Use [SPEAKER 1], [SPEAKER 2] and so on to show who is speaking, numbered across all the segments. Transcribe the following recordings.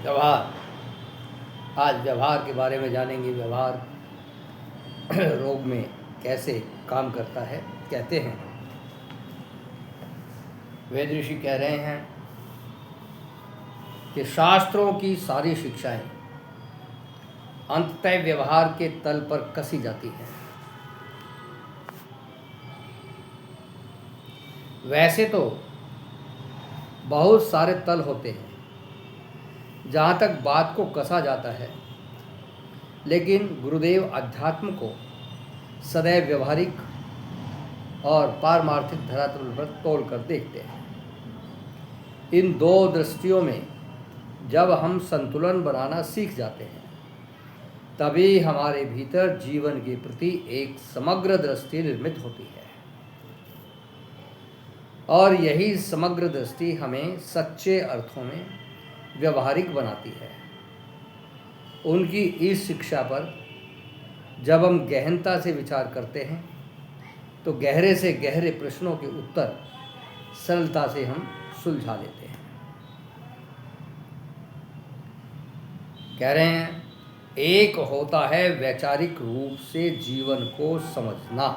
[SPEAKER 1] व्यवहार। आज व्यवहार के बारे में जानेंगे। व्यवहार रोग में कैसे काम करता है। कहते हैं, वेद ऋषि कह रहे हैं कि शास्त्रों की सारी शिक्षाएं अंततः व्यवहार के तल पर कसी जाती हैं। वैसे तो बहुत सारे तल होते हैं जहाँ तक बात को कसा जाता है, लेकिन गुरुदेव अध्यात्म को सदैव व्यवहारिक और पारमार्थिक धरातल पर तोल कर देखते हैं। इन दो दृष्टियों में जब हम संतुलन बनाना सीख जाते हैं, तभी हमारे भीतर जीवन के प्रति एक समग्र दृष्टि निर्मित होती है, और यही समग्र दृष्टि हमें सच्चे अर्थों में व्यवहारिक बनाती है। उनकी इस शिक्षा पर जब हम गहनता से विचार करते हैं, तो गहरे से गहरे प्रश्नों के उत्तर सरलता से हम सुलझा लेते हैं। कह रहे हैं, एक होता है वैचारिक रूप से जीवन को समझना,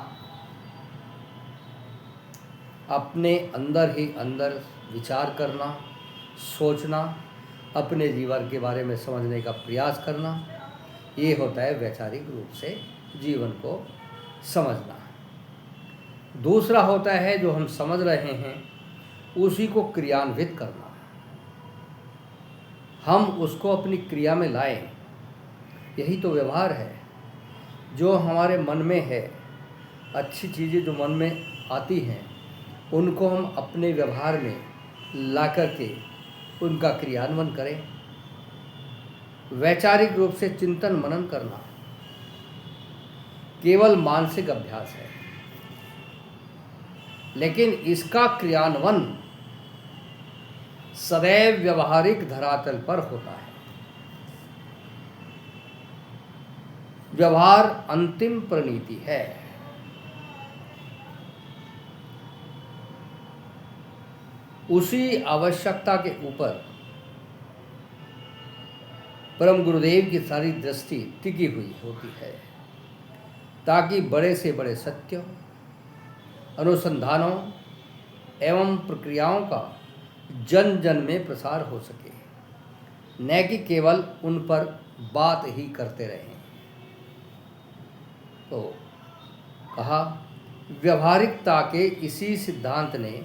[SPEAKER 1] अपने अंदर ही अंदर विचार करना, सोचना, अपने जीवन के बारे में समझने का प्रयास करना, ये होता है वैचारिक रूप से जीवन को समझना। दूसरा होता है जो हम समझ रहे हैं उसी को क्रियान्वित करना, हम उसको अपनी क्रिया में लाएं। यही तो व्यवहार है। जो हमारे मन में है, अच्छी चीज़ें जो मन में आती हैं, उनको हम अपने व्यवहार में ला करके उनका क्रियान्वयन करें। वैचारिक रूप से चिंतन मनन करना केवल मानसिक अभ्यास है, लेकिन इसका क्रियान्वयन सदैव व्यवहारिक धरातल पर होता है। व्यवहार अंतिम परिणति है। उसी आवश्यकता के ऊपर परम गुरुदेव की सारी दृष्टि टिकी हुई होती है, ताकि बड़े से बड़े सत्यों, अनुसंधानों एवं प्रक्रियाओं का जन जन में प्रसार हो सके, न कि केवल उन पर बात ही करते रहें। तो कहा, व्यवहारिकता के इसी सिद्धांत ने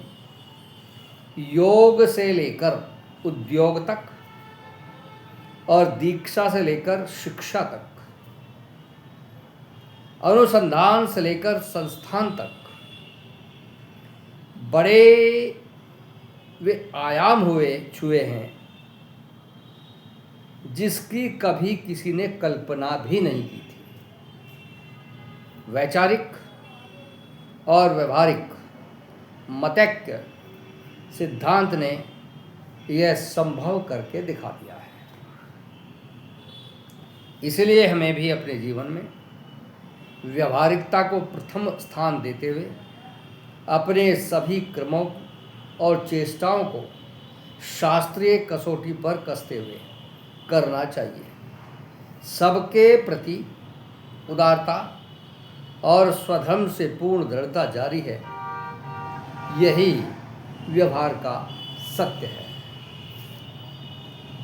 [SPEAKER 1] योग से लेकर उद्योग तक और दीक्षा से लेकर शिक्षा तक, अनुसंधान से लेकर संस्थान तक बड़े वे आयाम छुए हैं, जिसकी कभी किसी ने कल्पना भी नहीं की थी। वैचारिक और व्यवहारिक मतैक्य सिद्धांत ने यह संभव करके दिखा दिया है। इसलिए हमें भी अपने जीवन में व्यवहारिकता को प्रथम स्थान देते हुए अपने सभी क्रमों और चेष्टाओं को शास्त्रीय कसौटी पर कसते हुए करना चाहिए। सबके प्रति उदारता और स्वधर्म से पूर्ण दृढ़ता जारी है, यही व्यवहार का सत्य है।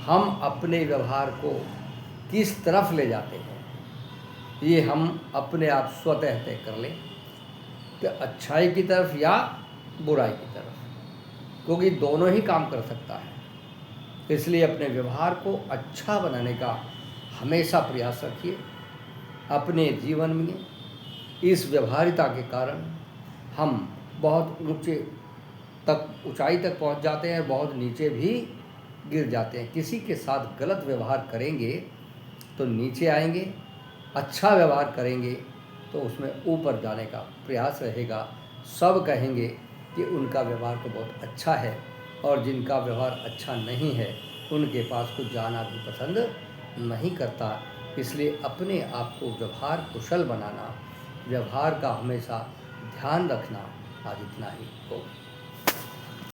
[SPEAKER 1] हम अपने व्यवहार को किस तरफ ले जाते हैं, ये हम अपने आप स्वतः तय कर लें कि अच्छाई की तरफ या बुराई की तरफ, क्योंकि दोनों ही काम कर सकता है। इसलिए अपने व्यवहार को अच्छा बनाने का हमेशा प्रयास रखिए। अपने जीवन में इस व्यवहारिता के कारण हम बहुत ऊंचाई तक पहुंच जाते हैं, बहुत नीचे भी गिर जाते हैं। किसी के साथ गलत व्यवहार करेंगे तो नीचे आएंगे, अच्छा व्यवहार करेंगे तो उसमें ऊपर जाने का प्रयास रहेगा। सब कहेंगे कि उनका व्यवहार तो बहुत अच्छा है, और जिनका व्यवहार अच्छा नहीं है उनके पास कुछ जाना भी पसंद नहीं करता। इसलिए अपने आप को व्यवहार कुशल बनाना, व्यवहार का हमेशा ध्यान रखना, आज इतना ही। ओम।